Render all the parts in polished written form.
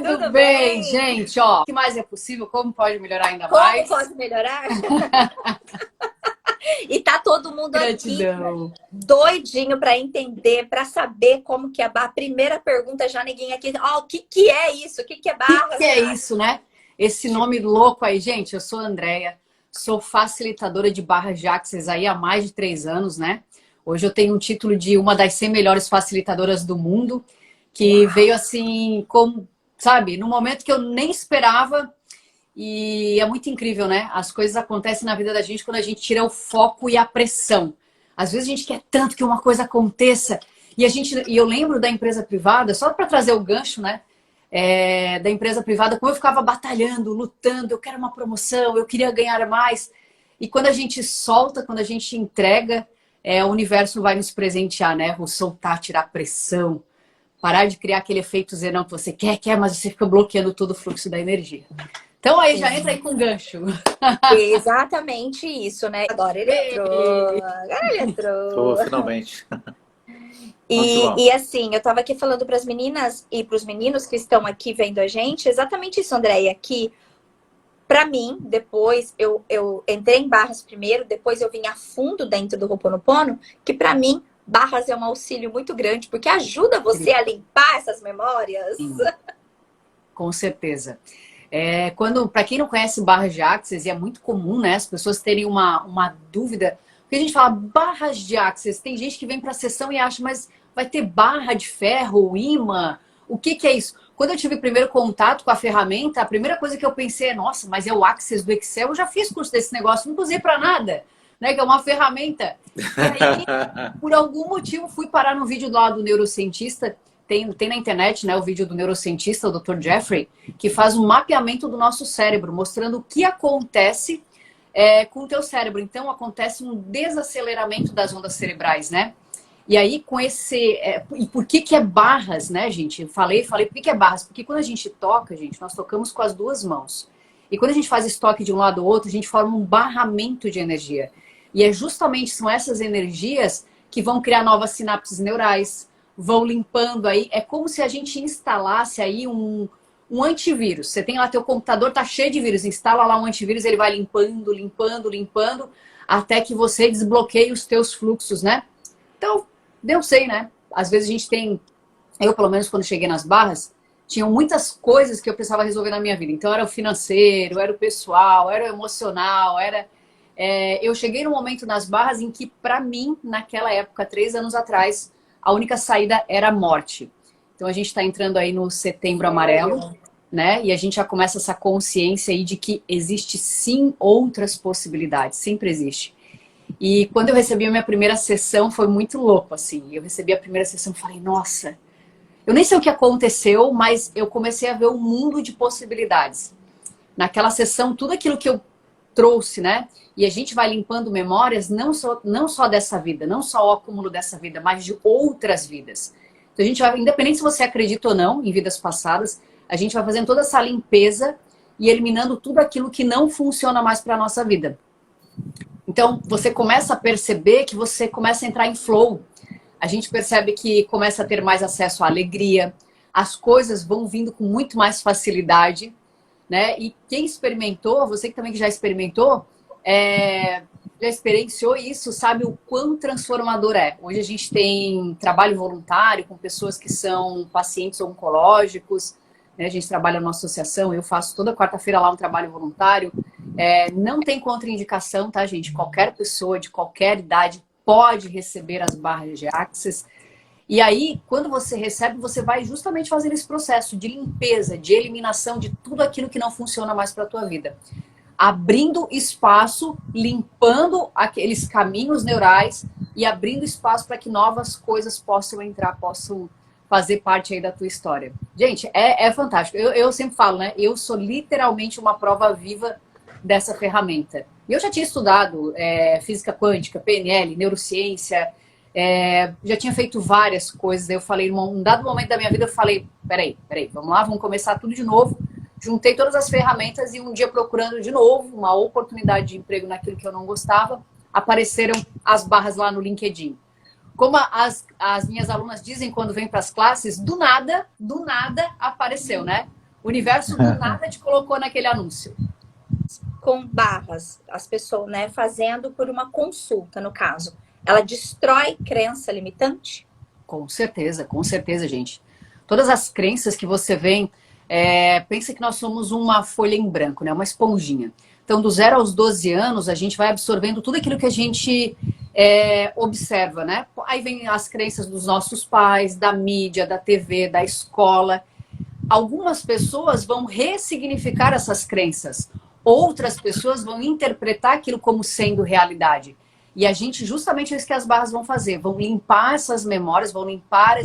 Tudo bem, bem? gente? Ó, o que mais é possível? Como pode melhorar ainda Como mais? pode melhorar? E tá todo mundo aqui Gratidão. doidinho para entender, para saber como que é barra. Primeira pergunta, já ninguém aqui. Ó, o que que é isso? O que que é O que barras que é de isso, né? Esse nome louco aí, gente. Eu sou a Andrea, sou facilitadora de barras de Access aí há mais de 3 anos, né? Hoje eu tenho um título de uma das 100 melhores facilitadoras do mundo, que veio assim, como, sabe, no momento que eu nem esperava. E é muito incrível, né? As coisas acontecem na vida da gente quando a gente tira o foco e a pressão. Às vezes a gente quer tanto que uma coisa aconteça. E eu lembro da empresa privada, só para trazer o gancho, né? Da empresa privada, como eu ficava batalhando, lutando, eu quero uma promoção, eu queria ganhar mais. E quando a gente solta, quando a gente entrega, o universo vai nos presentear, né? O soltar, tirar a pressão, parar de criar aquele efeito zenão que você quer, mas você fica bloqueando todo o fluxo da energia. Então aí já entra aí com gancho. Exatamente isso, né? Agora ele entrou. Agora ele Tô, entrou. finalmente. Vamos que E vamos. assim, eu tava aqui falando para as meninas e para os meninos que estão aqui vendo a gente, exatamente isso, Andréia, que para mim, depois eu entrei em barras primeiro, depois eu vim a fundo dentro do Ho'oponopono, que para mim barras é um auxílio muito grande, porque ajuda você a limpar essas memórias. Sim, com certeza. Para quem não conhece barras de Access, e é muito comum, né, as pessoas terem uma dúvida, porque a gente fala barras de Access, tem gente que vem para a sessão e acha, mas vai ter barra de ferro, imã, o que que é isso? Quando eu tive o primeiro contato com a ferramenta, a primeira coisa que eu pensei é, nossa, mas é o Access do Excel, eu já fiz curso desse negócio, não usei para nada, né, que é uma ferramenta. E aí, por algum motivo, fui parar no vídeo lá do neurocientista. Tem na internet, né, o vídeo do neurocientista, o Dr. Jeffrey, que faz um mapeamento do nosso cérebro, mostrando o que acontece com o teu cérebro. Então, acontece um desaceleramento das ondas cerebrais, né? E aí, com esse... e por que que é barras, né, gente? Eu falei, por que que é barras? Porque quando a gente toca, gente, nós tocamos com as duas mãos. E quando a gente faz estoque de um lado ao outro, a gente forma um barramento de energia. E justamente são essas energias que vão criar novas sinapses neurais, vão limpando aí. É como se a gente instalasse aí um antivírus. Você tem lá, teu computador tá cheio de vírus, instala lá um antivírus, ele vai limpando, limpando, limpando, até que você desbloqueie os teus fluxos, né? Então, eu sei, né? Às vezes a gente tem... Eu, pelo menos, quando cheguei nas barras, tinham muitas coisas que eu precisava resolver na minha vida. Então, era o financeiro, era o pessoal, era o emocional, eu cheguei num momento nas barras em que, para mim, naquela época, 3 anos atrás, a única saída era a morte. Então, a gente está entrando aí no Setembro Amarelo, né? E a gente já começa essa consciência aí de que existe, sim, outras possibilidades. Sempre existe. E quando eu recebi a minha primeira sessão, foi muito louco, assim. Eu recebi a primeira sessão e falei, nossa... Eu nem sei o que aconteceu, mas eu comecei a ver um mundo de possibilidades. Naquela sessão, tudo aquilo que eu trouxe, né? E a gente vai limpando memórias não só dessa vida, não só o acúmulo dessa vida, mas de outras vidas. Então a gente vai, independente se você acredita ou não em vidas passadas, a gente vai fazendo toda essa limpeza e eliminando tudo aquilo que não funciona mais para a nossa vida. Então você começa a perceber que você começa a entrar em flow. A gente percebe que começa a ter mais acesso à alegria, as coisas vão vindo com muito mais facilidade, né? E quem experimentou, você que também já experimentou, já experienciou isso, sabe o quão transformador é. Hoje a gente tem trabalho voluntário com pessoas que são pacientes oncológicos, né? A gente trabalha numa associação, eu faço toda quarta-feira lá um trabalho voluntário. Não tem contraindicação, tá, gente? Qualquer pessoa de qualquer idade pode receber as barras de Access. E aí, quando você recebe, você vai justamente fazer esse processo de limpeza, de eliminação de tudo aquilo que não funciona mais para a tua vida. Abrindo espaço, limpando aqueles caminhos neurais e abrindo espaço para que novas coisas possam entrar, possam fazer parte aí da tua história. Gente, é fantástico. Eu sempre falo, né? Eu sou literalmente uma prova viva dessa ferramenta. E eu já tinha estudado física quântica, PNL, neurociência, já tinha feito várias coisas. Eu falei, num dado momento da minha vida, eu falei, peraí, vamos lá, vamos começar tudo de novo. Juntei todas as ferramentas e um dia procurando de novo uma oportunidade de emprego naquilo que eu não gostava, apareceram as barras lá no LinkedIn. Como as minhas alunas dizem quando vêm para as classes, do nada apareceu, né? O universo do nada te colocou naquele anúncio. Com barras, as pessoas, né, fazendo por uma consulta, no caso. Ela destrói crença limitante? Com certeza, gente. Todas as crenças que você vê, pensa que nós somos uma folha em branco, né? Uma esponjinha. Então, do 0 aos 12 anos, a gente vai absorvendo tudo aquilo que a gente observa, né? Aí vem as crenças dos nossos pais, da mídia, da TV, da escola. Algumas pessoas vão ressignificar essas crenças. Outras pessoas vão interpretar aquilo como sendo realidade. E a gente, justamente é isso que as barras vão fazer. Vão limpar essas memórias, vão limpar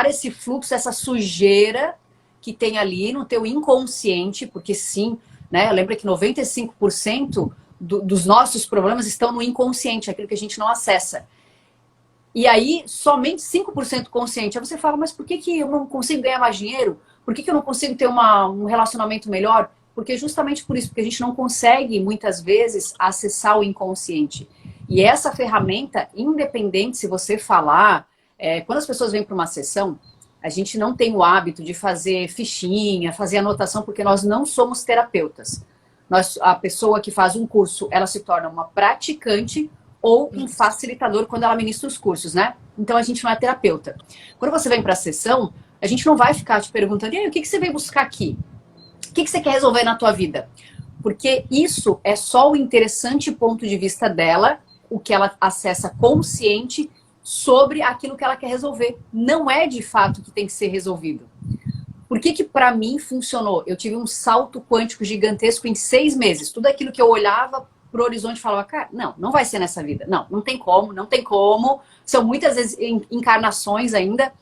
esse fluxo, essa sujeira que tem ali no teu inconsciente, porque sim, né? Lembra que 95% dos nossos problemas estão no inconsciente, aquilo que a gente não acessa. E aí, somente 5% consciente. Aí você fala, mas por que eu não consigo ganhar mais dinheiro? Por que eu não consigo ter um relacionamento melhor? Porque justamente por isso, porque a gente não consegue, muitas vezes, acessar o inconsciente. E essa ferramenta, independente se você falar, quando as pessoas vêm para uma sessão, a gente não tem o hábito de fazer fichinha, fazer anotação, porque nós não somos terapeutas. A pessoa que faz um curso, ela se torna uma praticante ou um facilitador quando ela ministra os cursos, né? Então a gente não é terapeuta. Quando você vem para a sessão, a gente não vai ficar te perguntando, e aí, o que você veio buscar aqui? O que você quer resolver na tua vida? Porque isso é só o interessante ponto de vista dela, o que ela acessa consciente sobre aquilo que ela quer resolver. Não é de fato que tem que ser resolvido. Por que para mim funcionou? Eu tive um salto quântico gigantesco em 6 meses. Tudo aquilo que eu olhava pro horizonte e falava, cara, não vai ser nessa vida. Não tem como. São muitas vezes encarnações ainda.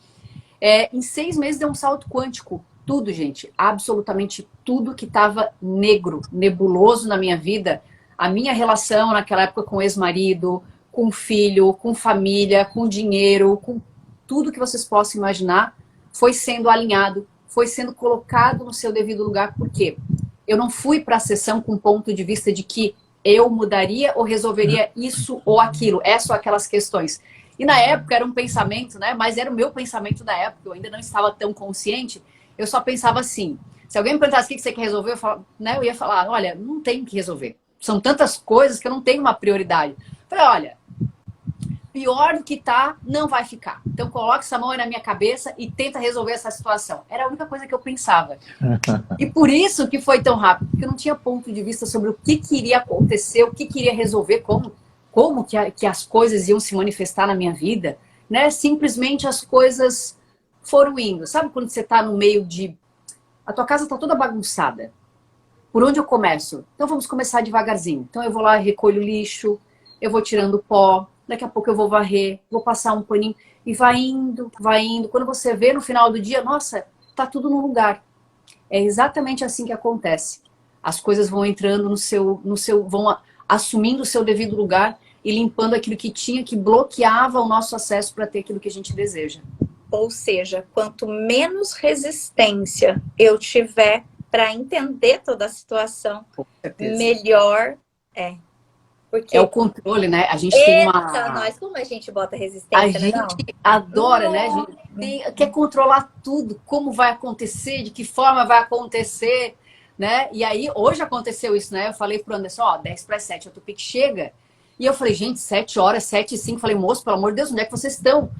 Em 6 meses deu um salto quântico. Tudo, gente, absolutamente tudo que estava negro, nebuloso na minha vida, a minha relação naquela época com o ex-marido, com o filho, com família, com dinheiro, com tudo que vocês possam imaginar, foi sendo alinhado, foi sendo colocado no seu devido lugar. Por quê? Eu não fui para a sessão com ponto de vista de que eu mudaria ou resolveria isso ou aquilo, essas ou aquelas questões. E na época era um pensamento, né? Mas era o meu pensamento da época, eu ainda não estava tão consciente. Eu só pensava assim, se alguém me perguntasse o que você quer resolver, eu ia falar, olha, não tenho que resolver. São tantas coisas que eu não tenho uma prioridade. Eu falei, olha, pior do que tá, não vai ficar. Então coloca essa mão aí na minha cabeça e tenta resolver essa situação. Era a única coisa que eu pensava. E por isso que foi tão rápido, porque eu não tinha ponto de vista sobre o que queria acontecer, o que queria resolver, como que as coisas iam se manifestar na minha vida, né? Simplesmente as coisas foram indo. Sabe quando você tá no meio de... A tua casa tá toda bagunçada. Por onde eu começo? Então vamos começar devagarzinho. Então eu vou lá, recolho o lixo, eu vou tirando o pó, daqui a pouco eu vou varrer, vou passar um paninho e vai indo, vai indo. Quando você vê no final do dia, nossa, tá tudo no lugar. É exatamente assim que acontece. As coisas vão entrando vão assumindo o seu devido lugar e limpando aquilo que tinha, que bloqueava o nosso acesso para ter aquilo que a gente deseja. Ou seja, quanto menos resistência eu tiver para entender toda a situação, melhor é. Porque... É o controle, né? A gente tem uma... nós, como a gente bota resistência, a gente adora, né? A gente quer controlar tudo, como vai acontecer, de que forma vai acontecer, né? E aí, hoje aconteceu isso, né? Eu falei pro Anderson, 10 para 7, a Tupi que chega. E eu falei, gente, 7 horas, 7 e 5. Falei, moço, pelo amor de Deus, onde é que vocês estão?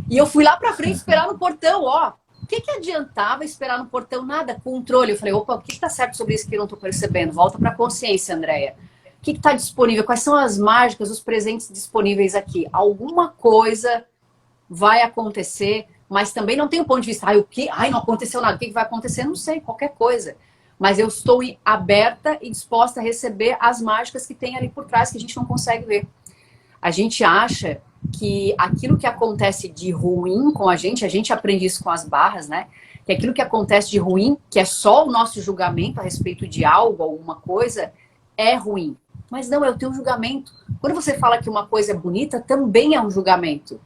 E eu fui lá pra frente esperar no portão, O que adiantava esperar no portão? Nada, controle. Eu falei, opa, o que tá certo sobre isso que eu não tô percebendo? Volta pra consciência, Andréia. O que está disponível? Quais são as mágicas, os presentes disponíveis aqui? Alguma coisa vai acontecer, mas também não tem um ponto de vista, o que? Não aconteceu nada. O que vai acontecer? Não sei, qualquer coisa. Mas eu estou aberta e disposta a receber as mágicas que tem ali por trás, que a gente não consegue ver. A gente acha que aquilo que acontece de ruim com a gente aprende isso com as barras, né? Que aquilo que acontece de ruim, que é só o nosso julgamento a respeito de algo, alguma coisa, é ruim. Mas não, é o teu julgamento. Quando você fala que uma coisa é bonita, também é um julgamento.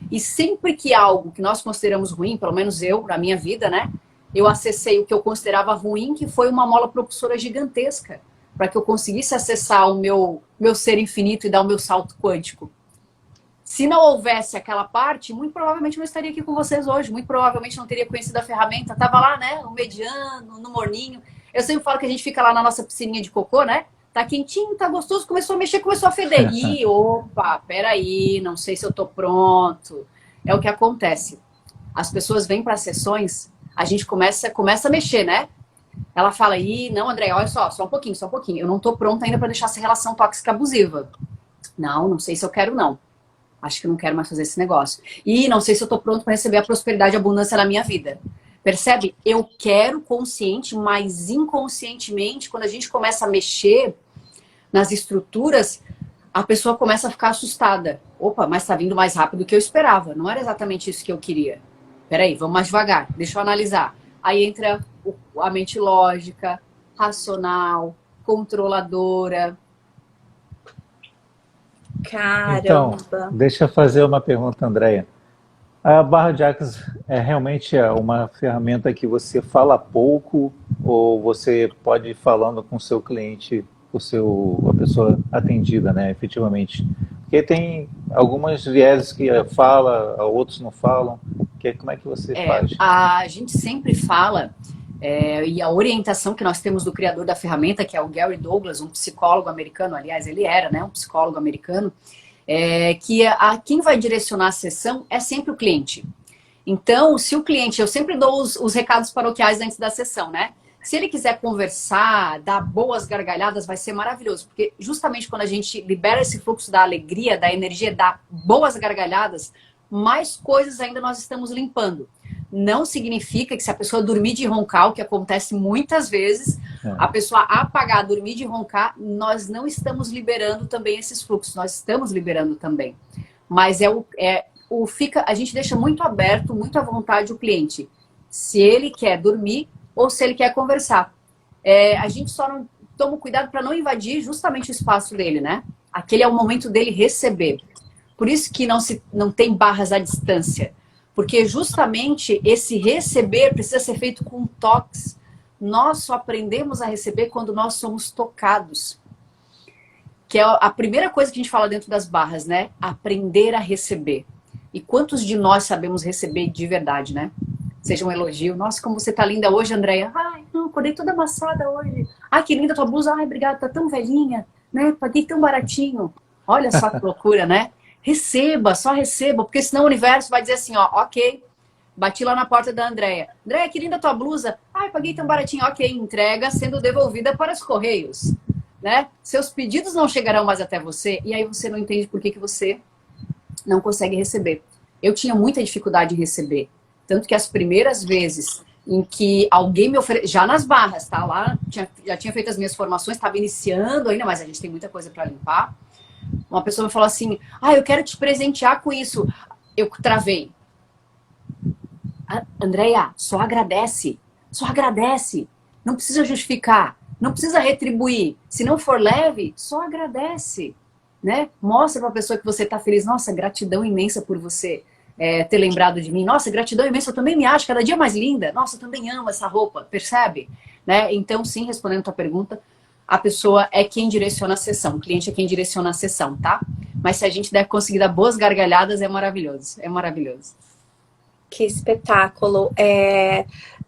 E sempre que algo que nós consideramos ruim, pelo menos eu, na minha vida, né? Eu acessei o que eu considerava ruim, que foi uma mola propulsora gigantesca, para que eu conseguisse acessar o meu ser infinito e dar o meu salto quântico. Se não houvesse aquela parte, muito provavelmente eu não estaria aqui com vocês hoje. Muito provavelmente não teria conhecido a ferramenta. Tava lá, né, no mediano, no morninho. Eu sempre falo que a gente fica lá na nossa piscininha de cocô, né? Tá quentinho, tá gostoso, começou a mexer, começou a feder. Ih, opa, peraí, não sei se eu tô pronto. É o que acontece. As pessoas vêm para sessões, a gente começa a mexer, né? Ela fala, ih, não, André, olha só um pouquinho, só um pouquinho. Eu não tô pronta ainda para deixar essa relação tóxica abusiva. Não sei se eu quero, não. Acho que eu não quero mais fazer esse negócio. E não sei se eu tô pronto para receber a prosperidade e a abundância na minha vida. Percebe? Eu quero consciente, mas inconscientemente, quando a gente começa a mexer nas estruturas, a pessoa começa a ficar assustada. Opa, mas tá vindo mais rápido do que eu esperava. Não era exatamente isso que eu queria. Peraí, vamos mais devagar. Deixa eu analisar. Aí entra a mente lógica, racional, controladora. Caramba. Então, deixa eu fazer uma pergunta, Andréia. A barra de Access é realmente uma ferramenta que você fala pouco ou você pode ir falando com o seu cliente, a pessoa atendida, né, efetivamente? Porque tem algumas vieses que fala, outros não falam. Como é que você faz? A gente sempre fala, e a orientação que nós temos do criador da ferramenta, que é o Gary Douglas, um psicólogo americano, aliás, ele era, né, um psicólogo americano, que quem vai direcionar a sessão é sempre o cliente. Então, se o cliente, eu sempre dou os recados paroquiais antes da sessão, né? Se ele quiser conversar, dar boas gargalhadas, vai ser maravilhoso. Porque justamente quando a gente libera esse fluxo da alegria, da energia, dá boas gargalhadas, mais coisas ainda nós estamos limpando. Não significa que se a pessoa dormir de roncar, o que acontece muitas vezes, a pessoa apagar, dormir de roncar, nós não estamos liberando também esses fluxos, nós estamos liberando também. Mas a gente deixa muito aberto, muito à vontade o cliente. Se ele quer dormir ou se ele quer conversar. A gente só não toma cuidado para não invadir justamente o espaço dele, né? Aquele é o momento dele receber. Por isso que não tem barras à distância. Porque justamente esse receber precisa ser feito com toques. Nós só aprendemos a receber quando nós somos tocados. Que é a primeira coisa que a gente fala dentro das barras, né? Aprender a receber. E quantos de nós sabemos receber de verdade, né? Seja um elogio. Nossa, como você tá linda hoje, Andréia. Ai, não, acordei toda amassada hoje. Ai, que linda tua blusa. Ai, obrigada, tá tão velhinha, né? Paguei tão baratinho. Olha só que loucura, né? Receba, só receba, porque senão o universo vai dizer assim, ó, ok, bati lá na porta da Andréia. Andréia, que linda tua blusa. Ai, paguei tão baratinho. Ok, entrega sendo devolvida para os correios, né? Seus pedidos não chegarão mais até você e aí você não entende por que você não consegue receber. Eu tinha muita dificuldade em receber. Tanto que as primeiras vezes em que alguém me ofereceu, já nas barras, tá? Lá, já tinha feito as minhas formações, estava iniciando ainda, mas a gente tem muita coisa para limpar. Uma pessoa me falou assim, eu quero te presentear com isso. Eu travei. Andréia, só agradece. Só agradece. Não precisa justificar. Não precisa retribuir. Se não for leve, só agradece. Né? Mostra para a pessoa que você está feliz. Nossa, gratidão imensa por você ter lembrado de mim. Nossa, gratidão imensa, eu também me acho cada dia mais linda. Nossa, eu também amo essa roupa, percebe? Né? Então, sim, respondendo a tua pergunta, a pessoa é quem direciona a sessão, o cliente é quem direciona a sessão, tá? Mas se a gente der conseguir dar boas gargalhadas, é maravilhoso, é maravilhoso. Que espetáculo.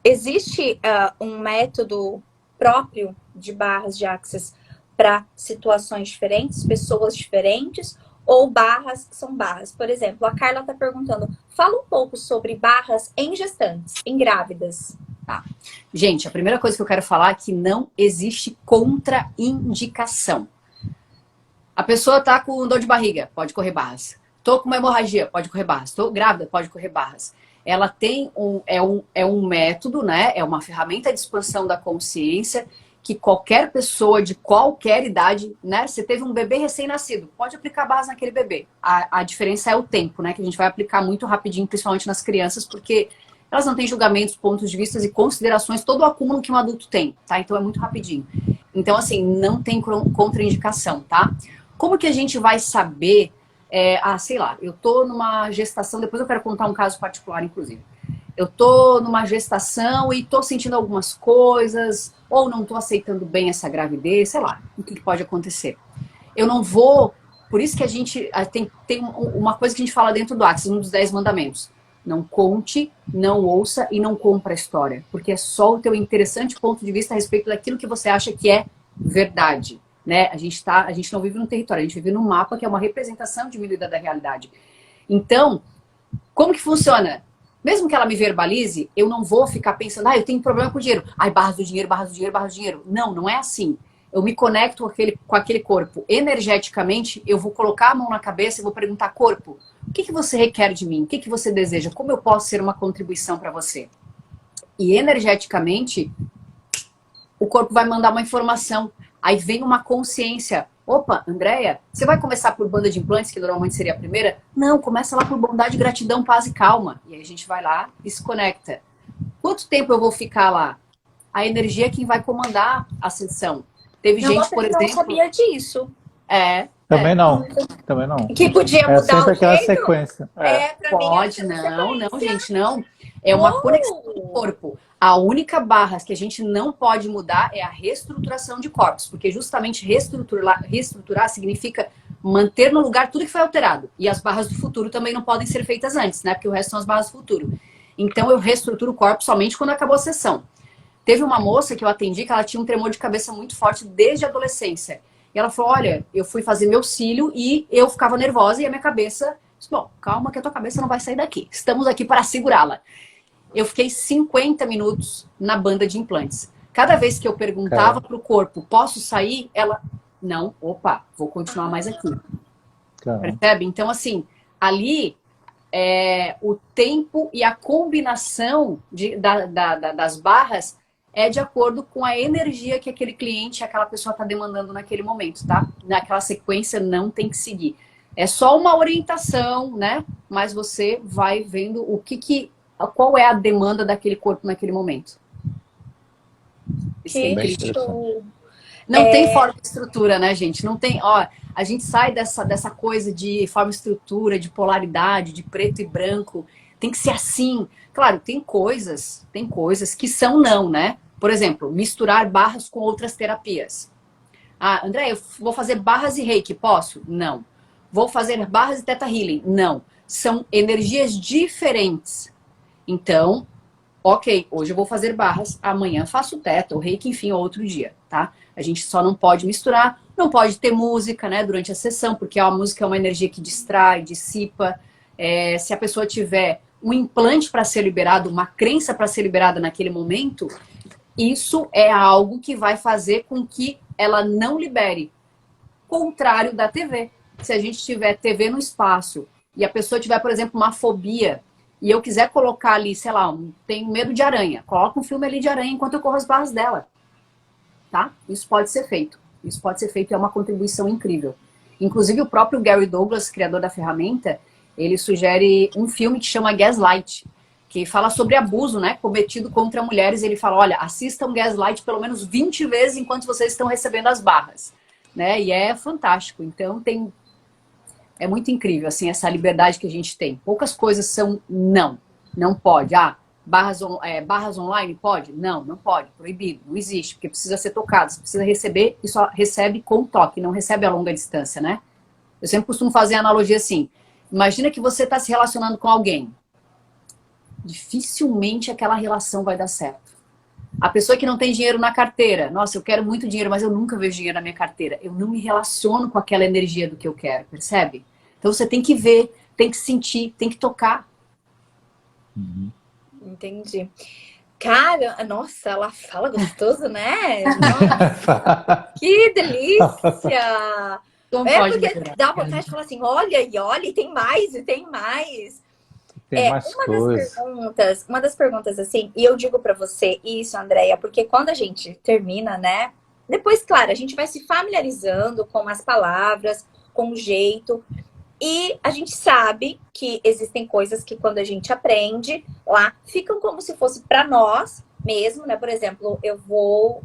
Existe um método próprio de barras de Access para situações diferentes, pessoas diferentes, ou barras que são barras? Por exemplo, a Carla está perguntando, fala um pouco sobre barras em gestantes, em grávidas. Tá. Gente, a primeira coisa que eu quero falar é que não existe contraindicação. A pessoa tá com dor de barriga, pode correr barras. Tô com uma hemorragia, pode correr barras. Tô grávida, pode correr barras. Ela tem um método, né? É uma ferramenta de expansão da consciência que qualquer pessoa de qualquer idade, né? Você teve um bebê recém-nascido, pode aplicar barras naquele bebê. A diferença é o tempo, né? Que a gente vai aplicar muito rapidinho, principalmente nas crianças, porque elas não têm julgamentos, pontos de vista e considerações, todo o acúmulo que um adulto tem, tá? Então é muito rapidinho. Então, assim, não tem contraindicação, tá? Como que a gente vai saber, sei lá, eu tô numa gestação, depois eu quero contar um caso particular, inclusive. Eu tô numa gestação e tô sentindo algumas coisas, ou não tô aceitando bem essa gravidez, sei lá, o que pode acontecer. Eu não vou Por isso que a gente tem uma coisa que a gente fala dentro do Axis, um dos 10 mandamentos. Não conte, não ouça e não compra a história. Porque é só o teu interessante ponto de vista a respeito daquilo que você acha que é verdade. Né? A gente não vive num território, a gente vive num mapa que é uma representação diminuída da realidade. Então, como que funciona? Mesmo que ela me verbalize, eu não vou ficar pensando, eu tenho problema com o dinheiro. Barras do dinheiro, barras do dinheiro, barras do dinheiro. Não, não é assim. Eu me conecto com aquele corpo. Energeticamente, eu vou colocar a mão na cabeça e vou perguntar, corpo, o que você requer de mim? O que você deseja? Como eu posso ser uma contribuição para você? E energeticamente, o corpo vai mandar uma informação. Aí vem uma consciência. Opa, Andréia, você vai começar por banda de implantes, que normalmente seria a primeira? Não, começa lá por bondade, gratidão, paz e calma. E aí a gente vai lá e se conecta. Quanto tempo eu vou ficar lá? A energia é quem vai comandar a sessão. Teve gente, por exemplo... Eu não sabia disso. Também não. Também não. Que podia mudar sempre o aquela jeito? sequência. Pra Pode, mim, não, gente, não. É uma conexão do corpo. A única barra que a gente não pode mudar é a reestruturação de corpos, porque justamente reestruturar significa manter no lugar tudo que foi alterado. E as barras do futuro também não podem ser feitas antes, né? Porque o resto são as barras do futuro. Então eu reestruturo o corpo somente quando acabou a sessão. Teve uma moça que eu atendi que ela tinha um tremor de cabeça muito forte desde a adolescência. E ela falou, olha, eu fui fazer meu cílio e eu ficava nervosa e a minha cabeça... Bom, calma que a tua cabeça não vai sair daqui. Estamos aqui para segurá-la. Eu fiquei 50 minutos na banda de implantes. Cada vez que eu perguntava para o corpo, posso sair? Ela, não, opa, vou continuar mais aqui. Percebe? Então, assim, ali o tempo e a combinação das barras é de acordo com a energia que aquele cliente, aquela pessoa está demandando naquele momento, tá? Naquela sequência não tem que seguir. É só uma orientação, né? Mas você vai vendo qual é a demanda daquele corpo naquele momento. Não tem forma e estrutura, né, gente? Não tem, a gente sai dessa coisa de forma e estrutura, de polaridade, de preto e branco. Tem que ser assim. Claro, tem coisas que são não, né? Por exemplo, misturar barras com outras terapias. André, eu vou fazer barras e reiki, posso? Não. Vou fazer barras e teta healing? Não. São energias diferentes. Então, ok, hoje eu vou fazer barras, amanhã faço teta, ou reiki, enfim, outro dia, tá? A gente só não pode misturar, não pode ter música, né, durante a sessão, porque a música é uma energia que distrai, dissipa. Se a pessoa tiver um implante para ser liberado, uma crença para ser liberada naquele momento, isso é algo que vai fazer com que ela não libere. Contrário da TV. Se a gente tiver TV no espaço e a pessoa tiver, por exemplo, uma fobia, e eu quiser colocar ali, sei lá, tenho medo de aranha, coloca um filme ali de aranha enquanto eu corro as barras dela. Tá? Isso pode ser feito. Isso pode ser feito e é uma contribuição incrível. Inclusive o próprio Gary Douglas, criador da ferramenta, ele sugere um filme que chama Gaslight, que fala sobre abuso, né, cometido contra mulheres. Ele fala, olha, assistam Gaslight pelo menos 20 vezes enquanto vocês estão recebendo as barras. Né? E é fantástico. Então é muito incrível, assim, essa liberdade que a gente tem. Poucas coisas são não pode. Barras online pode? Não pode, proibido, não existe, porque precisa ser tocado, você precisa receber e só recebe com toque, não recebe a longa distância, né? Eu sempre costumo fazer a analogia assim, imagina que você está se relacionando com alguém, dificilmente aquela relação vai dar certo. A pessoa que não tem dinheiro na carteira, nossa, eu quero muito dinheiro, mas eu nunca vejo dinheiro na minha carteira, eu não me relaciono com aquela energia do que eu quero, percebe? Então você tem que ver, tem que sentir, tem que tocar. Entendi. Cara, nossa, ela fala gostoso, né? Nossa, que delícia! Porque dá vontade de falar assim, olha, e tem mais, e tem mais. Tem mais coisas. Uma das perguntas, assim, e eu digo pra você isso, Andréia, porque quando a gente termina, né? Depois, claro, a gente vai se familiarizando com as palavras, com o jeito. E a gente sabe que existem coisas que quando a gente aprende lá, ficam como se fosse para nós mesmo, né? Por exemplo, eu vou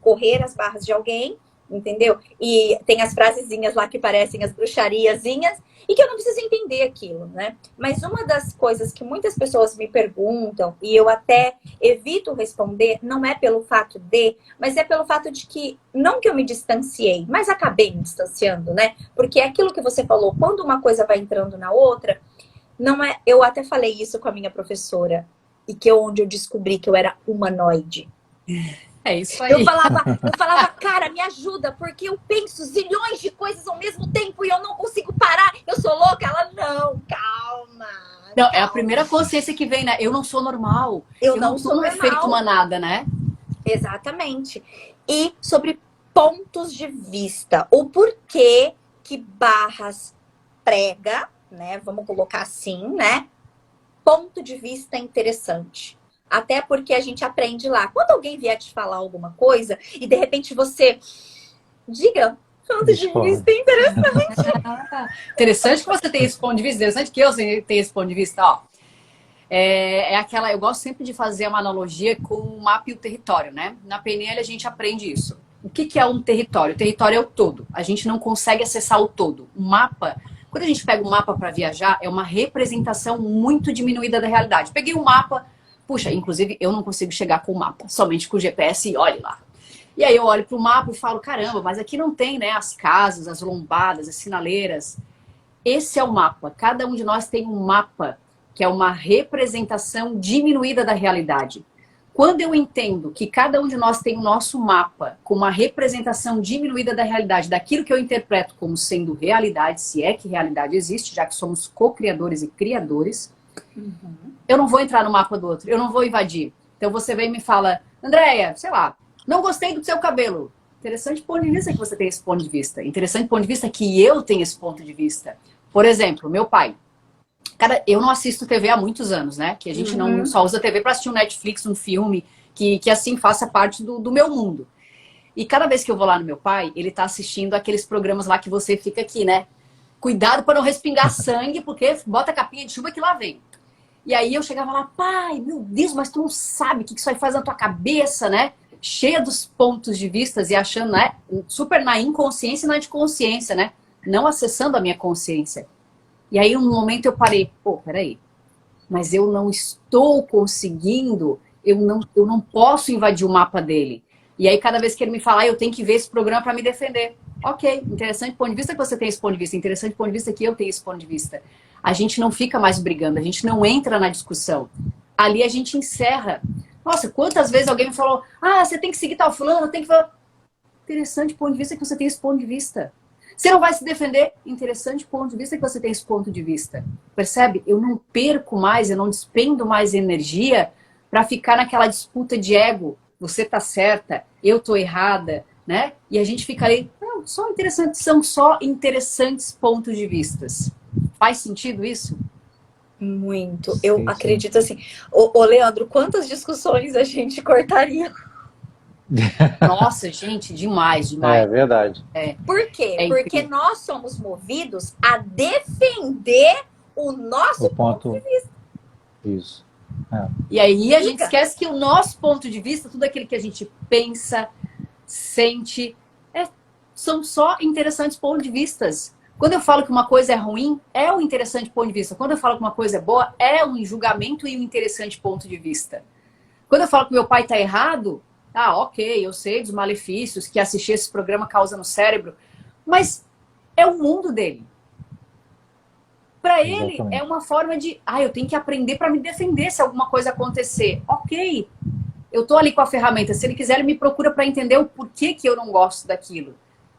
correr as barras de alguém entendeu? E tem as frasezinhas lá que parecem as bruxariazinhas e que eu não preciso entender aquilo, né? Mas uma das coisas que muitas pessoas me perguntam e eu até evito responder, não é pelo fato de, mas é pelo fato de que, não que eu me distanciei, mas acabei me distanciando, né? Porque é aquilo que você falou, quando uma coisa vai entrando na outra, não é, eu até falei isso com a minha professora, e que onde eu descobri que eu era humanoide. É isso aí. Eu falava, cara, me ajuda, porque eu penso zilhões de coisas ao mesmo tempo e eu não consigo parar. Eu sou louca? Ela, não, calma. Não, é a primeira consciência que vem, né? Eu não sou normal. Eu não sou um normal. efeito manada, né? Exatamente. E sobre pontos de vista, o porquê que Barras prega, né? Vamos colocar assim, né? Ponto de vista interessante. Até porque a gente aprende lá. Quando alguém vier te falar alguma coisa e de repente você diga, ponto de vista interessante. Interessante que você tenha esse ponto de vista, interessante que eu tenha esse ponto de vista, ó. É aquela, eu gosto sempre de fazer uma analogia com o mapa e o território, né? Na PNL a gente aprende isso. O que é um território? O território é o todo. A gente não consegue acessar o todo. O mapa, quando a gente pega um mapa para viajar, é uma representação muito diminuída da realidade. Peguei um mapa, puxa, inclusive eu não consigo chegar com o mapa, somente com o GPS e olhe lá. E aí eu olho para o mapa e falo, caramba, mas aqui não tem, né, as casas, as lombadas, as sinaleiras. Esse é o mapa. Cada um de nós tem um mapa que é uma representação diminuída da realidade. Quando eu entendo que cada um de nós tem o nosso mapa com uma representação diminuída da realidade, daquilo que eu interpreto como sendo realidade, se é que realidade existe, já que somos co-criadores e criadores, eu não vou entrar no mapa do outro, eu não vou invadir. Então você vem e me fala, Andréia, sei lá, não gostei do seu cabelo. Interessante ponto de vista que você tem esse ponto de vista. Interessante ponto de vista que eu tenho esse ponto de vista. Por exemplo, meu pai. Cara, eu não assisto TV há muitos anos, né? Que a gente não só usa TV para assistir um Netflix, um filme, que assim faça parte do meu mundo. E cada vez que eu vou lá no meu pai, ele tá assistindo aqueles programas lá que você fica aqui, né? Cuidado para não respingar sangue, porque bota a capinha de chuva que lá vem. E aí eu chegava lá, pai, meu Deus, mas tu não sabe o que isso aí faz na tua cabeça, né? Cheia dos pontos de vista e achando, né? Super na inconsciência e na consciência, né? Não acessando a minha consciência. E aí, um momento eu parei, pô, peraí, mas eu não estou conseguindo, eu não posso invadir o mapa dele. E aí, cada vez que ele me falar, eu tenho que ver esse programa para me defender. Ok, interessante ponto de vista que você tem esse ponto de vista, interessante ponto de vista que eu tenho esse ponto de vista. A gente não fica mais brigando, a gente não entra na discussão. Ali a gente encerra. Nossa, quantas vezes alguém me falou, você tem que seguir tal fulano, tem que falar. Interessante ponto de vista que você tem esse ponto de vista. Você não vai se defender? Interessante ponto de vista que você tem esse ponto de vista. Percebe? Eu não perco mais, eu não despendo mais energia para ficar naquela disputa de ego. Você tá certa, eu tô errada, né? E a gente fica ali, não, são só interessantes pontos de vistas. Faz sentido isso? Muito. Eu acredito assim. Ô, Leandro, quantas discussões a gente cortaria? Nossa, gente, demais, demais. É verdade. Por quê? Porque nós somos movidos a defender o nosso ponto de vista. Isso. E aí a gente esquece que o nosso ponto de vista, tudo aquilo que a gente pensa, sente, são só interessantes pontos de vistas. Quando eu falo que uma coisa é ruim, é um interessante ponto de vista. Quando eu falo que uma coisa é boa, é um julgamento e um interessante ponto de vista. Quando eu falo que meu pai está errado, ok, eu sei dos malefícios que assistir esse programa causa no cérebro, mas é o mundo dele. Para ele, é uma forma de, eu tenho que aprender para me defender se alguma coisa acontecer. Ok, eu tô ali com a ferramenta. Se ele quiser, ele me procura para entender o porquê que eu não gosto daquilo.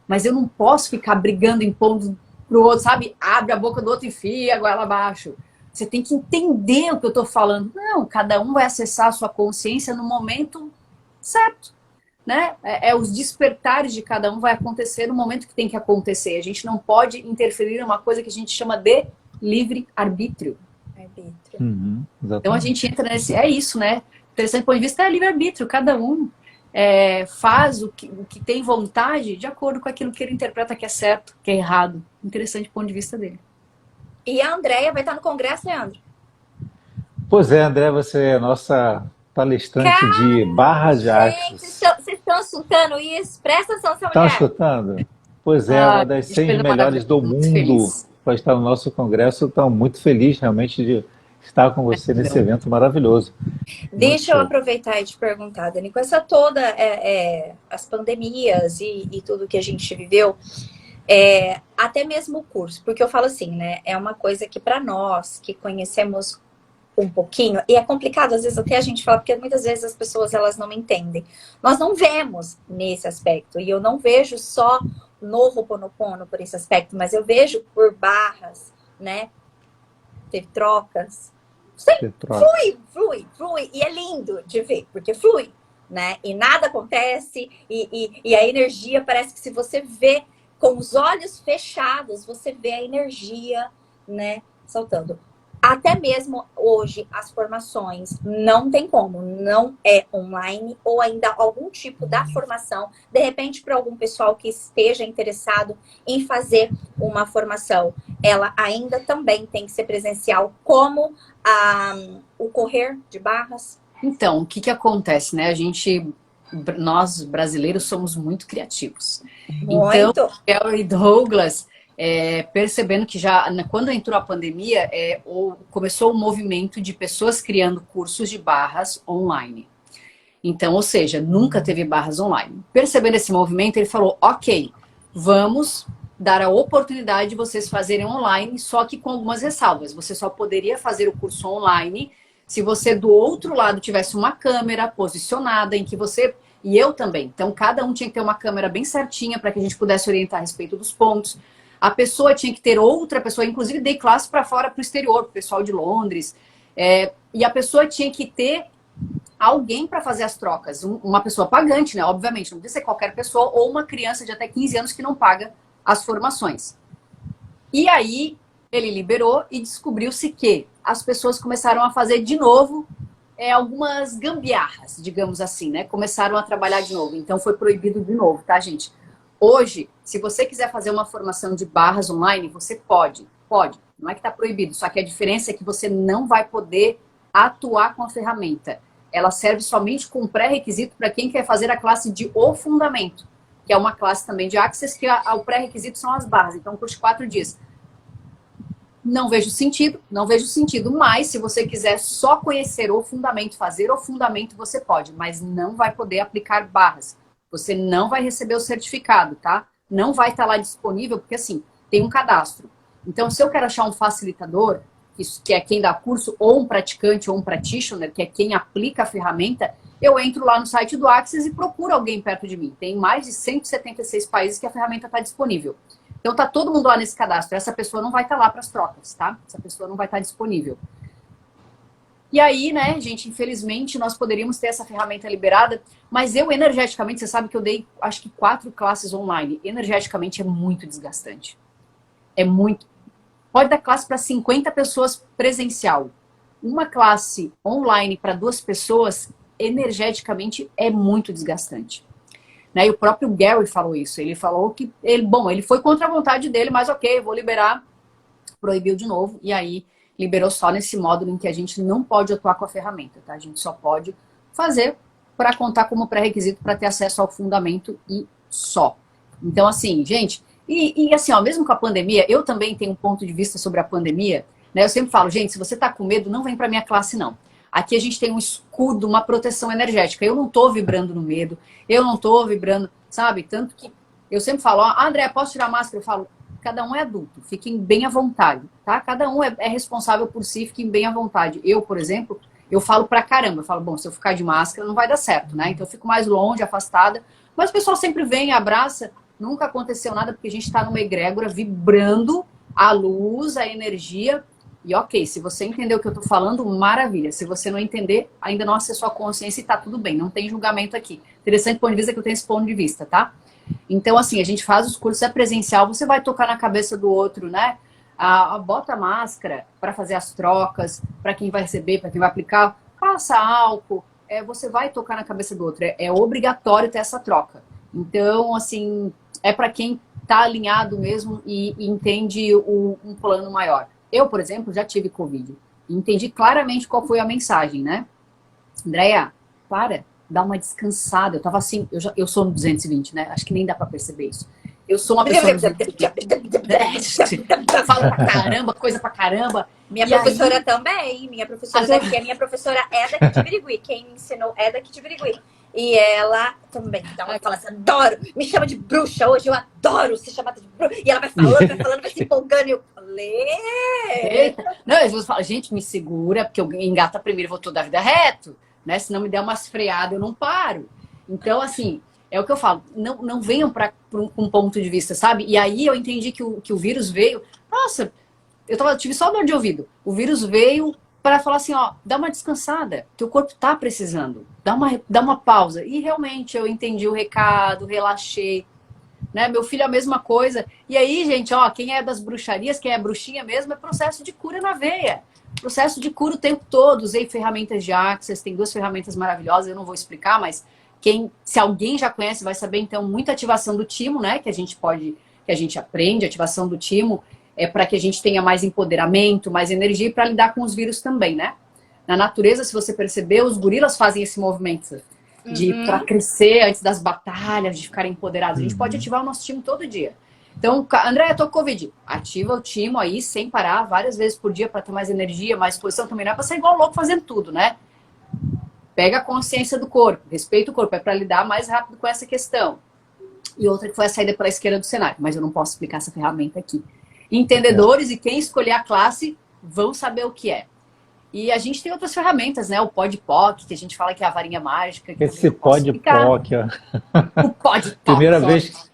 Mas eu não posso ficar brigando, impondo pro outro, sabe? Abre a boca do outro e enfia a goela abaixo. Você tem que entender o que eu tô falando. Não, cada um vai acessar a sua consciência no momento certo, né? Os despertares de cada um vai acontecer no momento que tem que acontecer. A gente não pode interferir em uma coisa que a gente chama de livre-arbítrio. Então a gente entra nesse... É isso, né? Interessante ponto de vista é livre-arbítrio. Cada um faz o que tem vontade de acordo com aquilo que ele interpreta que é certo, que é errado. Interessante ponto de vista dele. E a Andréia vai estar no congresso, Leandro? Pois é, André, você é a nossa palestrante de Barras de Axis. Vocês estão escutando isso? Presta atenção, essa Estão mulher. escutando? Pois é, uma das 6 melhores do mundo para estar no nosso congresso. Estou muito feliz realmente de estar com você nesse evento maravilhoso. Deixa eu aproveitar e te perguntar, Dani, com essa toda as pandemias e tudo que a gente viveu, até mesmo o curso, porque eu falo assim, né? É uma coisa que para nós que conhecemos um pouquinho, e é complicado, às vezes até a gente fala, porque muitas vezes as pessoas elas não entendem. Nós não vemos nesse aspecto, e eu não vejo só no Ho'oponopono por esse aspecto, mas eu vejo por barras, né? Teve trocas. Flui, e é lindo de ver, porque flui, né? E nada acontece, e a energia parece que se você vê com os olhos fechados, você vê a energia, né, saltando. Até mesmo hoje, as formações não tem como, não é online ou ainda algum tipo da formação. De repente, para algum pessoal que esteja interessado em fazer uma formação, ela ainda também tem que ser presencial, como o correr de barras. Então, o que acontece, né? Nós brasileiros somos muito criativos. Muito. Então, Gary Douglas... percebendo que já quando entrou a pandemia, começou um movimento de pessoas criando cursos de barras online. Então, ou seja, nunca teve barras online. Percebendo esse movimento, ele falou, ok, vamos dar a oportunidade de vocês fazerem online, só que com algumas ressalvas. Você só poderia fazer o curso online se você do outro lado tivesse uma câmera posicionada em que você... E eu também. Então, cada um tinha que ter uma câmera bem certinha para que a gente pudesse orientar a respeito dos pontos. A pessoa tinha que ter outra pessoa, inclusive dei classe para fora, para o exterior, para o pessoal de Londres. E a pessoa tinha que ter alguém para fazer as trocas. Uma pessoa pagante, né? Obviamente, não precisa ser qualquer pessoa, ou uma criança de até 15 anos que não paga as formações. E aí, ele liberou e descobriu-se que as pessoas começaram a fazer de novo algumas gambiarras, digamos assim, né? Começaram a trabalhar de novo. Então, foi proibido de novo, tá, gente? Hoje, se você quiser fazer uma formação de barras online, você pode. Pode. Não é que está proibido. Só que a diferença é que você não vai poder atuar com a ferramenta. Ela serve somente com pré-requisito para quem quer fazer a classe de O Fundamento, que é uma classe também de Access, que o pré-requisito são as barras. Então, um curso de 4 dias. Não vejo sentido, mas se você quiser só conhecer o fundamento, fazer o fundamento, você pode, mas não vai poder aplicar barras. Você não vai receber o certificado, tá? Não vai estar lá disponível, porque assim, tem um cadastro. Então, se eu quero achar um facilitador, que é quem dá curso, ou um praticante, ou um practitioner, que é quem aplica a ferramenta, eu entro lá no site do Access e procuro alguém perto de mim. Tem mais de 176 países que a ferramenta está disponível. Então, tá todo mundo lá nesse cadastro. Essa pessoa não vai estar lá para as trocas, tá? Essa pessoa não vai estar disponível. E aí, né, gente, infelizmente, nós poderíamos ter essa ferramenta liberada, mas eu, energeticamente, você sabe que eu dei, acho que 4 classes online. Energeticamente é muito desgastante. É muito. Pode dar classe para 50 pessoas presencial. Uma classe online para 2 pessoas, energeticamente, é muito desgastante. Né? E o próprio Gary falou isso. Ele falou que, ele foi contra a vontade dele, mas ok, vou liberar. Proibiu de novo, e aí liberou só nesse módulo em que a gente não pode atuar com a ferramenta, tá? A gente só pode fazer para contar como pré-requisito para ter acesso ao fundamento e só. Então, assim, gente, e assim, ó, mesmo com a pandemia, eu também tenho um ponto de vista sobre a pandemia, né? Eu sempre falo, gente, se você tá com medo, não vem para minha classe, não. Aqui a gente tem um escudo, uma proteção energética. Eu não tô vibrando no medo, eu não tô vibrando, sabe? Tanto que eu sempre falo, ó, André, posso tirar a máscara? Eu falo, cada um é adulto, fiquem bem à vontade, tá? Cada um é responsável por si, fiquem bem à vontade. Eu, por exemplo, eu falo pra caramba, eu falo, bom, se eu ficar de máscara não vai dar certo, né? Então eu fico mais longe, afastada, mas o pessoal sempre vem, abraça, nunca aconteceu nada, porque a gente tá numa egrégora vibrando a luz, a energia, e ok, se você entender o que eu tô falando, maravilha. Se você não entender, ainda não acessou a consciência e tá tudo bem, não tem julgamento aqui. Interessante ponto de vista que eu tenho esse ponto de vista, tá? Então, assim, a gente faz os cursos, é presencial, você vai tocar na cabeça do outro, né? Bota a máscara para fazer as trocas, para quem vai receber, para quem vai aplicar, passa álcool, você vai tocar na cabeça do outro, é obrigatório ter essa troca. Então, assim, é para quem está alinhado mesmo e entende um plano maior. Eu, por exemplo, já tive Covid, entendi claramente qual foi a mensagem, né? Andréia, para, dá uma descansada. Eu tava assim, eu sou no 220, né? Acho que nem dá pra perceber isso. Eu sou uma pessoa no 220. Falo pra caramba, coisa pra caramba. Minha professora também. Minha professora daqui, a minha professora é daqui de Birigui. Quem me ensinou é daqui de Birigui. E ela também. Então ela fala assim, adoro, me chama de bruxa hoje, eu adoro ser chamada de bruxa. E ela vai falando, vai se empolgando. E eu falei... Não, às vezes eu falo, gente, me segura, porque eu engato primeiro e vou toda a vida reto, né? Se não me der umas freadas, eu não paro. Então, assim, é o que eu falo, não venham para um ponto de vista, sabe? E aí eu entendi que o vírus veio. Nossa, tive só dor de ouvido. O vírus veio para falar assim, ó, dá uma descansada, teu corpo tá precisando, dá uma pausa. E realmente eu entendi o recado, relaxei, né? Meu filho é a mesma coisa. E aí, gente, ó, quem é das bruxarias, quem é bruxinha mesmo, é processo de cura na veia. Processo de cura o tempo todo. Usei ferramentas de Access, tem 2 ferramentas maravilhosas, eu não vou explicar, mas se alguém já conhece vai saber, então, muita ativação do timo, né? Que a gente aprende, ativação do timo é para que a gente tenha mais empoderamento, mais energia e para lidar com os vírus também, né? Na natureza, se você perceber, os gorilas fazem esse movimento para crescer antes das batalhas, de ficarem empoderados. A gente pode ativar o nosso timo todo dia. Então, André, eu tô com Covid. Ativa o timo aí, sem parar, várias vezes por dia para ter mais energia, mais disposição. Também não é para ser igual louco fazendo tudo, né? Pega a consciência do corpo, respeita o corpo, é para lidar mais rápido com essa questão. E outra que foi a saída pela esquerda do cenário, mas eu não posso explicar essa ferramenta aqui. Entendedores e quem escolher a classe vão saber o que é. E a gente tem outras ferramentas, né? O Podpoc, que a gente fala que é a varinha mágica. Esse Podpoc, ó. O Podpoc.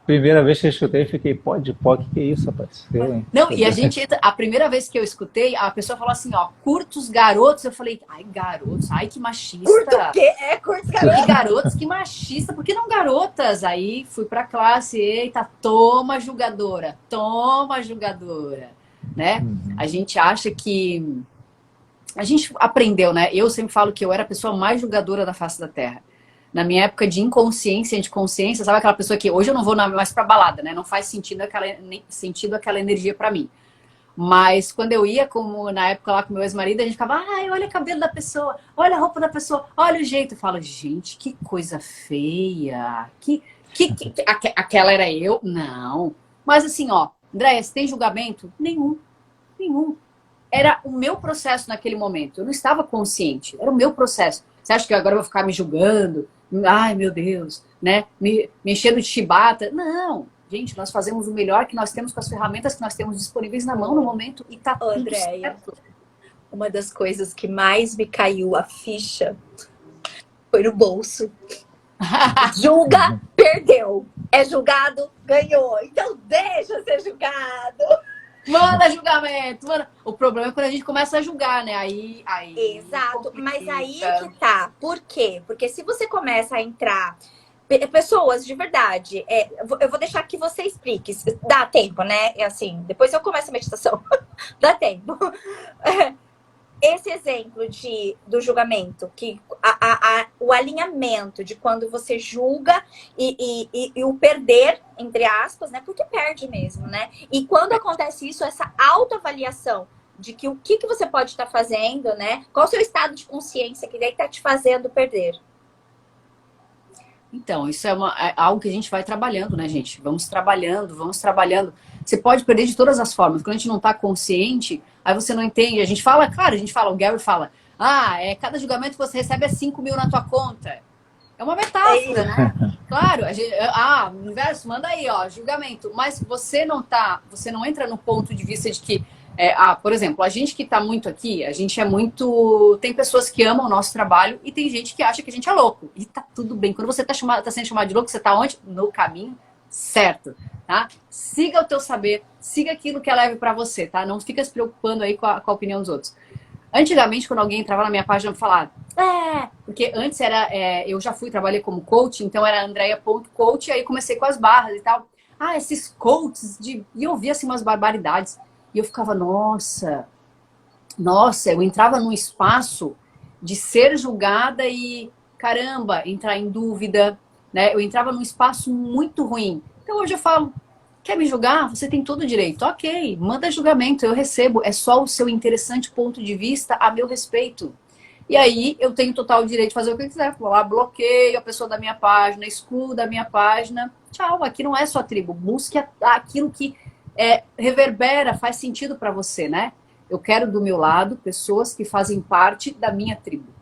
Primeira vez que eu escutei, fiquei, Podpoc, que isso, rapaz? Não, e a primeira vez que eu escutei, a pessoa falou assim, ó, curta os garotos. Eu falei, ai, garotos, ai, que machista. Curto o quê? Curto os garotos. Que garotos, que machista, por que não garotas? Aí fui pra classe, eita, toma julgadora, né? A gente acha que... A gente aprendeu, né? Eu sempre falo que eu era a pessoa mais julgadora da face da Terra. Na minha época de inconsciência, de consciência, sabe aquela pessoa que hoje eu não vou mais pra balada, né? Não faz sentido aquela energia pra mim. Mas quando eu ia, como na época lá com meu ex-marido, a gente ficava, ai, olha o cabelo da pessoa, olha a roupa da pessoa, olha o jeito. Eu falo, gente, que coisa feia. Aquela era eu? Não. Mas assim, ó, Andréia, você tem julgamento? Nenhum. Era o meu processo naquele momento. Eu não estava consciente. Era o meu processo. Você acha que agora eu vou ficar me julgando? Ai, meu Deus, né? Me enchendo de chibata? Não. Gente, nós fazemos o melhor que nós temos com as ferramentas que nós temos disponíveis na mão no momento e tá tudo certo. Uma das coisas que mais me caiu a ficha foi no bolso. Julga, perdeu. É julgado, ganhou. Então deixa ser julgado. Manda julgamento, manda. O problema é quando a gente começa a julgar, né? Aí exato, mas aí que tá. Por quê? Porque se você começa a entrar... Pessoas, de verdade, eu vou deixar que você explique. Dá tempo, né? É assim, depois eu começo a meditação. Dá tempo. Esse exemplo do julgamento, que o alinhamento de quando você julga e o perder, entre aspas, né? Porque perde mesmo, né? E quando acontece isso, essa autoavaliação de que o que você pode estar fazendo, né? Qual o seu estado de consciência que daí está te fazendo perder? Então, isso é algo que a gente vai trabalhando, né, gente? Vamos trabalhando. Você pode perder de todas as formas. Quando a gente não está consciente, aí você não entende. A gente fala, o Gary fala, cada julgamento que você recebe é 5 mil na tua conta. É uma metáfora, né? Claro, universo, manda aí, ó, julgamento. Mas você não entra no ponto de vista de que, por exemplo, a gente que tá muito aqui, a gente é muito... Tem pessoas que amam o nosso trabalho e tem gente que acha que a gente é louco. E tá tudo bem. Quando você tá sendo chamado de louco, você tá onde? No caminho certo, tá? Siga o teu saber, siga aquilo que é leve pra você, tá? Não fica se preocupando aí com a opinião dos outros. Antigamente, quando alguém entrava na minha página, eu falava, porque antes eu já trabalhei como coach, então era andrea.coach, aí comecei com as barras e tal. Esses coaches, e eu via assim umas barbaridades. E eu ficava, nossa, eu entrava num espaço de ser julgada e, caramba, entrar em dúvida, né? Eu entrava num espaço muito ruim. Então hoje eu falo, quer me julgar? Você tem todo o direito. Ok, manda julgamento, eu recebo. É só o seu interessante ponto de vista a meu respeito. E aí eu tenho total direito de fazer o que eu quiser. Vou lá, bloqueio a pessoa da minha página, excluo da minha página. Tchau, aqui não é sua tribo. Busque aquilo que reverbera, faz sentido para você, né? Eu quero do meu lado pessoas que fazem parte da minha tribo.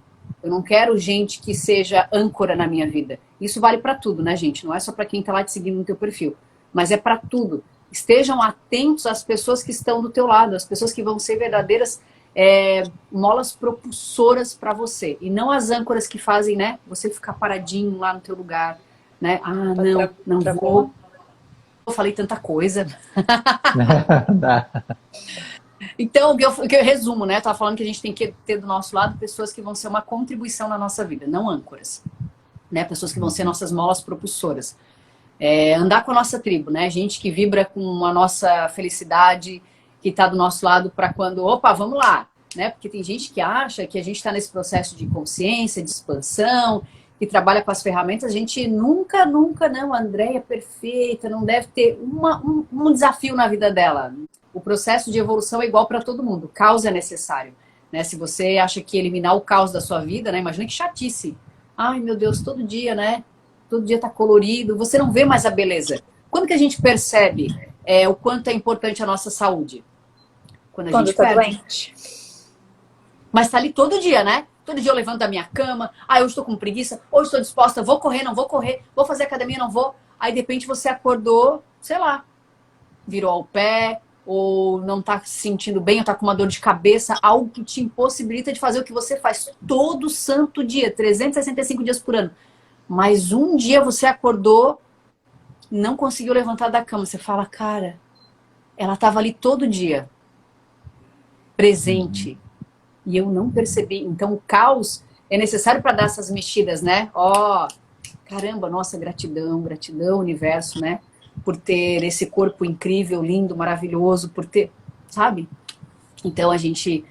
Eu não quero gente que seja âncora na minha vida. Isso vale para tudo, né, gente? Não é só para quem tá lá te seguindo no teu perfil, mas é para tudo. Estejam atentos às pessoas que estão do teu lado, às pessoas que vão ser verdadeiras molas propulsoras para você. E não as âncoras que fazem, né, você ficar paradinho lá no teu lugar, né? Ah, não vou. Eu falei tanta coisa. Então, o que eu resumo, né? Eu tava falando que a gente tem que ter do nosso lado pessoas que vão ser uma contribuição na nossa vida, não âncoras, né? Pessoas que vão ser nossas molas propulsoras. Andar com a nossa tribo, né? Gente que vibra com a nossa felicidade, que tá do nosso lado para quando, opa, vamos lá, né? Porque tem gente que acha que a gente está nesse processo de consciência, de expansão, que trabalha com as ferramentas, a gente nunca, não, a Andréia é perfeita, não deve ter um desafio na vida dela. O processo de evolução é igual para todo mundo, o caos é necessário, né? Se você acha que eliminar o caos da sua vida, né? Imagina que chatice. Ai, meu Deus, todo dia, né? Todo dia tá colorido, você não vê mais a beleza. Quando que a gente percebe o quanto é importante a nossa saúde? Quando a gente tá perde. doente. Mas tá ali todo dia, né? Todo dia eu levanto da minha cama, hoje estou com preguiça, hoje estou disposta, vou correr, não vou correr, vou fazer academia, não vou. Aí de repente você acordou, sei lá, virou o pé, ou não tá se sentindo bem, ou tá com uma dor de cabeça, algo que te impossibilita de fazer o que você faz todo santo dia, 365 dias por ano. Mas um dia você acordou, não conseguiu levantar da cama. Você fala, cara, ela tava ali todo dia, presente. E eu não percebi. Então o caos é necessário para dar essas mexidas, né? Caramba, nossa, gratidão, universo, né? Por ter esse corpo incrível, lindo, maravilhoso, por ter, sabe? Então a gente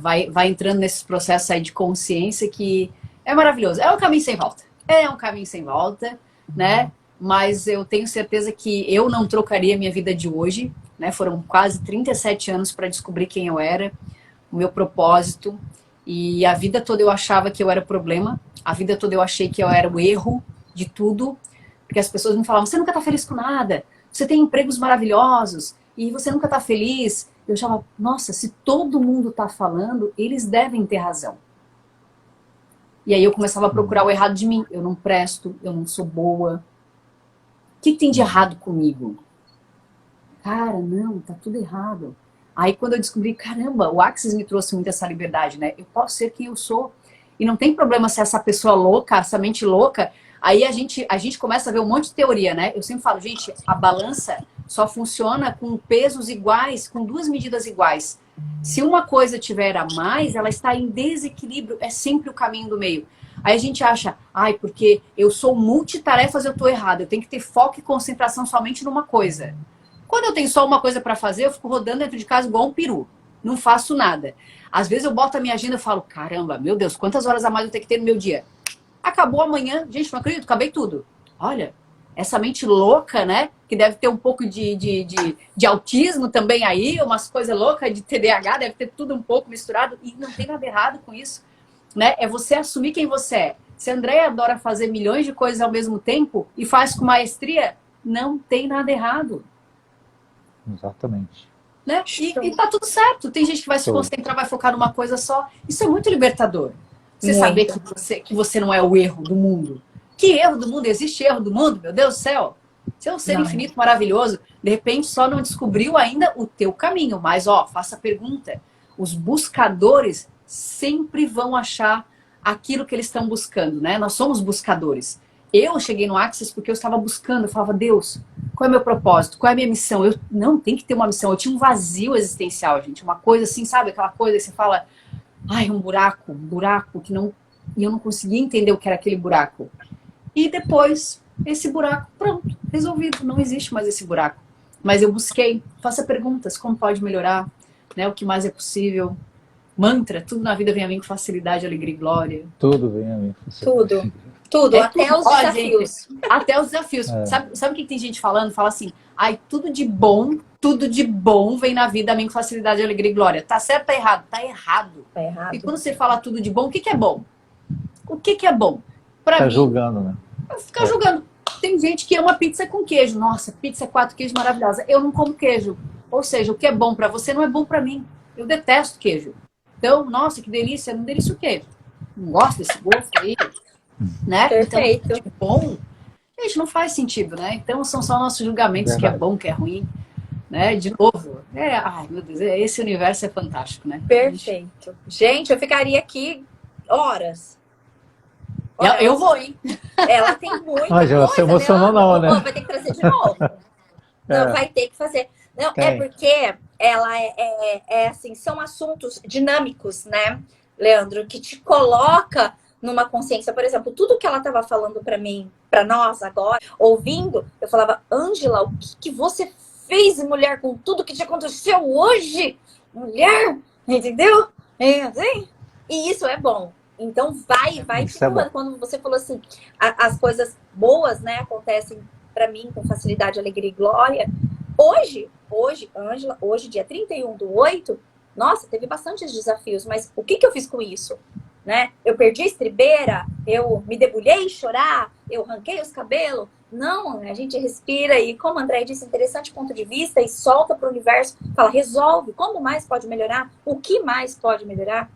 vai entrando nesses processos aí de consciência que é maravilhoso. É um caminho sem volta. Né? Mas eu tenho certeza que eu não trocaria minha vida de hoje, né? Foram quase 37 anos para descobrir quem eu era, o meu propósito, e a vida toda eu achava que eu era o problema, a vida toda eu achei que eu era o erro de tudo, porque as pessoas me falavam, você nunca tá feliz com nada, você tem empregos maravilhosos, e você nunca tá feliz. Eu achava, nossa, se todo mundo tá falando, eles devem ter razão. E aí eu começava a procurar o errado de mim, eu não presto, eu não sou boa. O que tem de errado comigo? Cara, não, tá tudo errado. Aí quando eu descobri, caramba, o Axis me trouxe muito essa liberdade, né? Eu posso ser quem eu sou. E não tem problema se essa pessoa louca, essa mente louca, aí a gente começa a ver um monte de teoria, né? Eu sempre falo, gente, a balança só funciona com pesos iguais, com duas medidas iguais. Se uma coisa tiver a mais, ela está em desequilíbrio, é sempre o caminho do meio. Aí a gente acha, porque eu sou multitarefas, eu tô errado, eu tenho que ter foco e concentração somente numa coisa. Quando eu tenho só uma coisa para fazer, eu fico rodando dentro de casa igual um peru. Não faço nada. Às vezes eu boto a minha agenda e falo, caramba, meu Deus, quantas horas a mais eu tenho que ter no meu dia? Acabou amanhã. Gente, não acredito, acabei tudo. Olha, essa mente louca, né? Que deve ter um pouco de autismo também aí, umas coisas loucas de TDAH, deve ter tudo um pouco misturado. E não tem nada errado com isso, né? É você assumir quem você é. Se a Andréia adora fazer milhões de coisas ao mesmo tempo e faz com maestria, não tem nada errado. Exatamente. Né? E tá tudo certo. Tem gente que vai se concentrar, vai focar numa coisa só. Isso é muito libertador. Você saber que você não é o erro do mundo. Que erro do mundo? Existe erro do mundo? Meu Deus do céu. Você é um ser infinito, maravilhoso. De repente só não descobriu ainda o teu caminho. Mas, faça a pergunta. Os buscadores sempre vão achar aquilo que eles estão buscando, né? Nós somos buscadores. Eu cheguei no Axis porque eu estava buscando, eu falava, Deus, qual é o meu propósito? Qual é a minha missão? Eu não tem que ter uma missão, eu tinha um vazio existencial, gente, uma coisa assim, sabe? Aquela coisa que você fala, um buraco que não... E eu não conseguia entender o que era aquele buraco. E depois, esse buraco, pronto, resolvido, não existe mais esse buraco. Mas eu busquei, faça perguntas, como pode melhorar, né? O que mais é possível. Mantra, tudo na vida vem a mim com facilidade, alegria e glória. Tudo vem a mim com facilidade. Tudo. Tudo, É até tudo. os Ó, desafios. gente, até os desafios. Sabe o que tem gente falando? Fala assim, ai, tudo de bom vem na vida a mim com facilidade, alegria e glória. Tá certo ou tá errado? Tá errado. Tá errado. E quando você fala tudo de bom, o que que é bom? O que que é bom? Pra Tá mim, julgando, né? ficar julgando. Tem gente que ama pizza com queijo. Nossa, pizza 4 queijos maravilhosa. Eu não como queijo. Ou seja, o que é bom pra você não é bom pra mim. Eu detesto queijo. Então, nossa, que delícia. Não delícia o queijo. Não gosto desse gosto aí. Né? Perfeito. Então, de bom, gente, não faz sentido, né? Então, são só nossos julgamentos que é bom, que é ruim. Né? De novo. Ai, meu Deus, esse universo é fantástico, né? Perfeito. Gente, eu ficaria aqui horas. Eu vou, hein? Ela tem muita Mas ela coisa, se emocionou Leandro. não, né? Vai ter que trazer de novo. Não, vai ter que fazer. Não, é porque ela assim, são assuntos dinâmicos, né, Leandro, que te coloca numa consciência. Por exemplo, tudo que ela estava falando para mim, para nós agora, ouvindo, eu falava, Ângela, o que você fez, mulher, com tudo que te aconteceu hoje? Mulher, entendeu? É assim? E isso é bom. Então vai te empurrando. Quando você falou assim, as coisas boas, né, acontecem para mim com facilidade, alegria e glória. Hoje, Ângela, hoje, dia 31/8, nossa, teve bastantes desafios, mas o que eu fiz com isso? Né? Eu perdi a estribeira, eu me debulhei chorar, eu arranquei os cabelos. Não, a gente respira e, como a André disse, interessante ponto de vista e solta para o universo, fala, resolve, como mais pode melhorar? O que mais pode melhorar?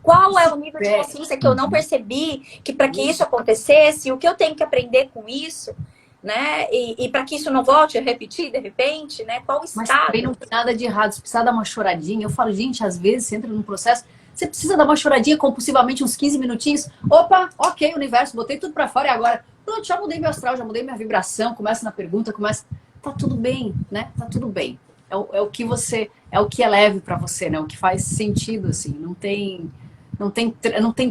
Qual é o nível de consciência que eu não percebi, que para que isso acontecesse, o que eu tenho que aprender com isso, né? E para que isso não volte a repetir de repente, né? Qual o estado? Mas também não tem nada de errado, você precisa dar uma choradinha. Eu falo, gente, às vezes você entra num processo, você precisa dar uma choradinha compulsivamente, uns 15 minutinhos. Opa, ok, universo, botei tudo para fora e agora, pronto, já mudei meu astral, já mudei minha vibração, começa na pergunta, tá tudo bem, né? Tá tudo bem. É o que você, é o que é leve para você, né? O que faz sentido, assim, não tem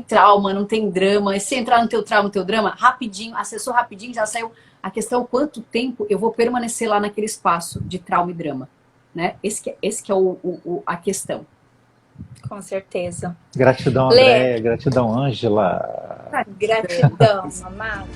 trauma, não tem drama. E se entrar no teu trauma, no teu drama, rapidinho, acessou rapidinho, já saiu. A questão é quanto tempo eu vou permanecer lá naquele espaço de trauma e drama, né? Esse que é a questão. Com certeza. Gratidão, André. Gratidão, Ângela. Gratidão, amado.